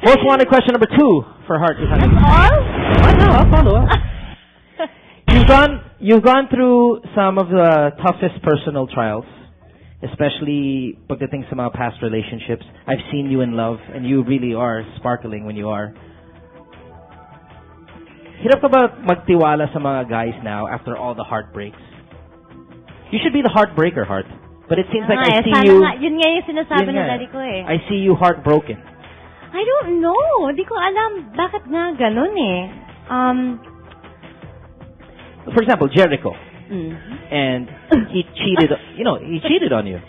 Most wanted question number 2 for Heart. That's all? No, I'll follow up. You've gone through some of the toughest personal trials, especially pagdating sa mga past relationships. I've seen you in love, and you really are sparkling when you are. Hirap ka ba magtiwala sa mga guys now after all the heartbreaks? You should be the heartbreaker, Heart. But it seems like I see you... Yun nga yung sinasabi ng daddy ko eh. I see you heartbroken. I don't know. Di ko alam bakit nga ganun eh. For example, Jericho. And he cheated, he cheated on you.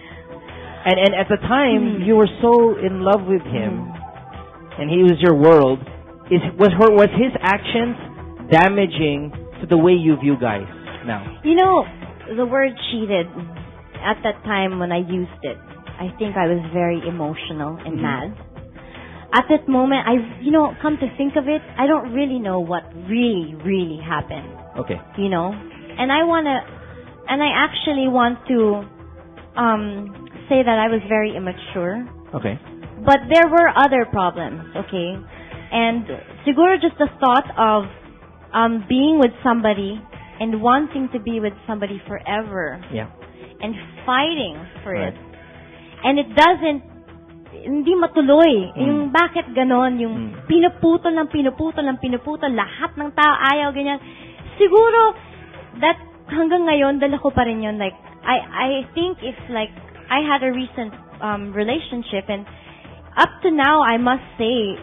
And at the time, you were so in love with him, and he was your world. Was his actions damaging to the way you view guys now? You know, the word cheated, at that time when I used it, I think I was very emotional and mad. At that moment, come to think of it, I don't really know what really happened. Okay. And I actually want to say that I was very immature. Okay. But there were other problems, okay? And siguro just the thought of being with somebody and wanting to be with somebody forever. Yeah. And fighting for it. And it doesn't hindi matuloy. Yung bakit ganon, yung pinuputol, lahat ng tao ayaw, ganyan. Siguro, that hanggang ngayon, dala ko pa rin yun. Like, I think if like, I had a recent relationship, and up to now, I must say,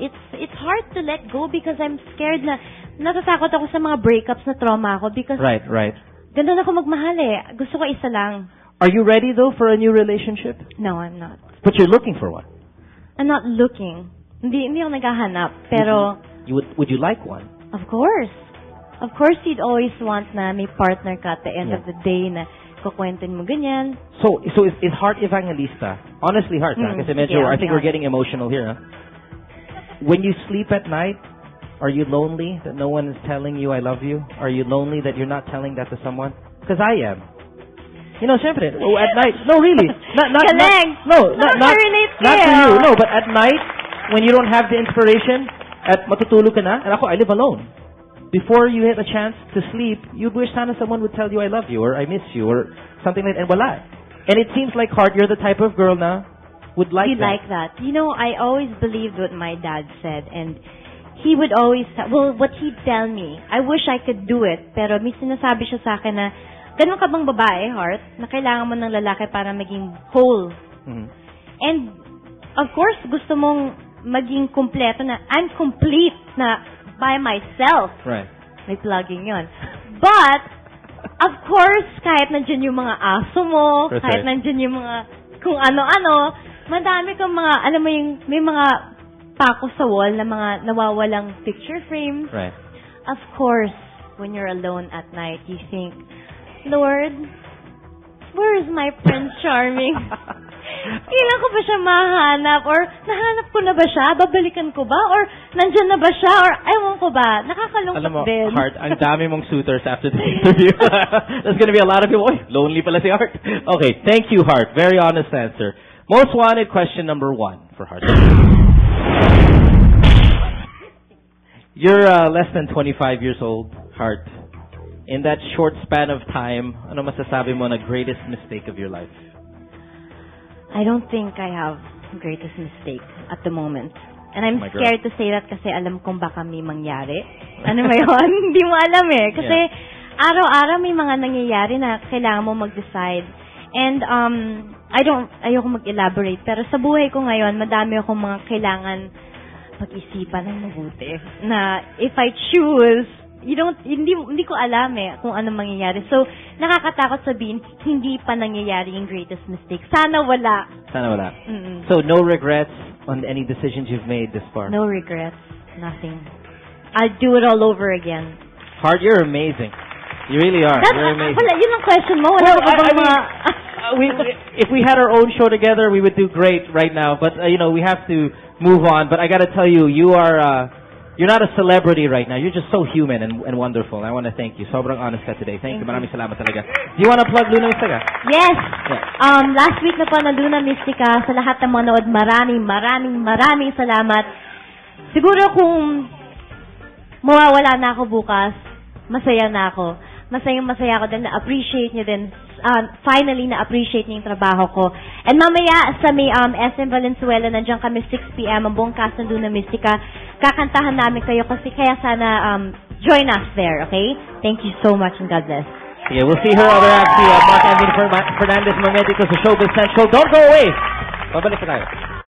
it's hard to let go because I'm scared na, natatakot ako sa mga breakups na trauma ako because Right. Ganun ako magmahal eh. Gusto ko isa lang. Are you ready though for a new relationship? No, I'm not. But you're looking for one. I'm not looking. Hindi ako naghahanap. Pero would you like one? Of course. Of course, you'd always want na may partner ka at the end of the day na kukwentin mo ganyan. So is Heart Evangelista? Honestly, Heart, kasi medyo, I think we're getting emotional here. Huh? When you sleep at night, are you lonely that no one is telling you I love you? Are you lonely that you're not telling that to someone? Because I am. Syempre, at night. No, really. Not to you. No, but at night, when you don't have the inspiration, at matutulog ka na, and I live alone. Before you had a chance to sleep, you'd wish sana someone would tell you I love you, or I miss you, or something like that, and wala. And it seems like, Heart, you're the type of girl na would like that. Like that. I always believed what my dad said, and he would always, what he'd tell me, I wish I could do it, pero may sinasabi siya sa akin na, ganun ka bang babae, Heart, na kailangan mo ng lalaki para maging whole. And, of course, gusto mong maging kompleto na, I'm complete na by myself. Right. May plugging yon. But, of course, kahit nandiyan yung mga aso mo, kahit nandiyan yung mga kung ano-ano, madami kang mga, alam mo yung, may mga pako sa wall na mga nawawalang picture frames. Right. Of course, when you're alone at night, you think, Lord, where is my Prince Charming? Kailan ko ba siya mahanap? Or nahanap ko na ba siya? Babalikan ko ba? Or nandyan na ba siya? Or ewan ko ba? Nakakalungkot din. Alam mo, din. Heart, ang dami mong suitors after the interview. There's gonna be a lot of people, lonely pala si Heart. Okay, thank you, Heart. Very honest answer. Most wanted question number 1 for Heart. You're less than 25 years old, Heart. In that short span of time, ano masasabi mo na greatest mistake of your life? I don't think I have greatest mistake at the moment. And I'm scared to say that kasi alam kong baka may mangyari. Ano ba yun? Hindi mo alam eh. Kasi araw-araw may mga nangyayari na kailangan mo mag-decide. And ayoko mag-elaborate. Pero sa buhay ko ngayon, madami akong mga kailangan pag-isipan ng mabuti. Na if I choose, hindi ko alam eh kung ano mangyayari. So, nakakatakot sabihin, hindi pa nangyayari yung greatest mistake. Sana wala. So, no regrets on any decisions you've made this far? No regrets. Nothing. I'll do it all over again. Heart, you're amazing. You really are. You're amazing. Wala, yun ang question mo. If we had our own show together, we would do great right now. But, we have to move on. But I gotta tell you, you are... You're not a celebrity right now. You're just so human and wonderful. I want to thank you. Sobrang honest ka today. Thank you. Maraming salamat talaga. Do you want to plug Luna Mystica? Yes. Last week na po na Luna Mystica. Sa lahat ng manood, maraming salamat. siguro kung mawawala na ako bukas, masaya na ako. Masaya ako dahil na-appreciate nyo din. Finally, na-appreciate niyo yung trabaho ko. And mamaya sa may SM Valenzuela, nandiyan kami 6 p.m. ang buong cast ng Duna Mistika. Kakantahan namin kayo kasi kaya sana join us there, okay? Thank you so much and God bless. Yeah, we'll see her other act, Mark Anthony Fernandez Magnetic sa Showbiz Central. Don't go away! Babalik na tayo.